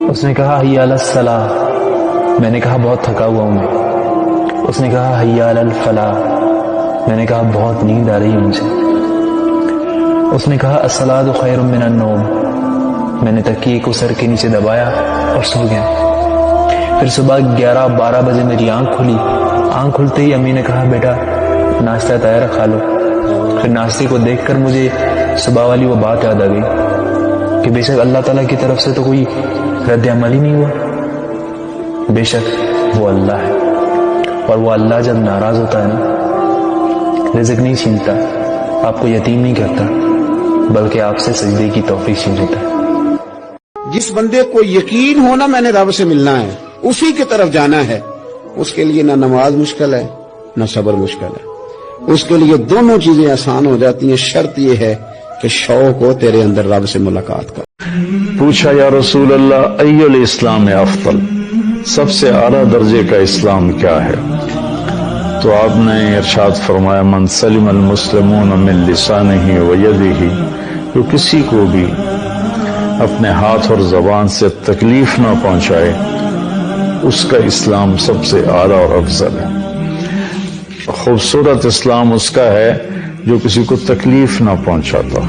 اس نے کہا حی علی الصلاح، میں نے کہا بہت تھکا ہوا ہوں میں۔ اس نے کہا حی علی الفلاح، میں نے کہا بہت نیند آ رہی ہے مجھے۔ اس نے کہا الصلاۃ خیر من النوم، میں نے تکیے کو سر کے نیچے دبایا اور سو گیا۔ پھر صبح 11-12 بجے میری آنکھ کھلی۔ آنکھ کھلتے ہی امی نے کہا بیٹا ناشتہ تیار ہے کھا لو۔ پھر ناشتے کو دیکھ کر مجھے صبح والی وہ بات یاد آ گئی کہ بے شک اللہ تعالیٰ کی طرف سے تو کوئی رد عمل ہی نہیں ہوا، بے شک وہ اللہ ہے، اور وہ اللہ جب ناراض ہوتا ہے نا، رزق نہیں چھینتا، آپ کو یتیم نہیں کرتا، بلکہ آپ سے سجدے کی توفیق چھین لیتا ہے۔ جس بندے کو یقین ہونا میں نے رب سے ملنا ہے، اسی کی طرف جانا ہے، اس کے لیے نہ نماز مشکل ہے نہ صبر مشکل ہے، اس کے لیے دونوں چیزیں آسان ہو جاتی ہیں۔ شرط یہ ہے کہ شوق ہو تیرے اندر رب سے ملاقات کا۔ پوچھا یا رسول اللہ ای الاسلام افضل، سب سے اعلیٰ درجے کا اسلام کیا ہے؟ تو آپ نے ارشاد فرمایا من سلم المسلمون من لسانہ و یدہ، جو کسی کو بھی اپنے ہاتھ اور زبان سے تکلیف نہ پہنچائے، اس کا اسلام سب سے اعلیٰ اور افضل ہے۔ خوبصورت اسلام اس کا ہے جو کسی کو تکلیف نہ پہنچاتا۔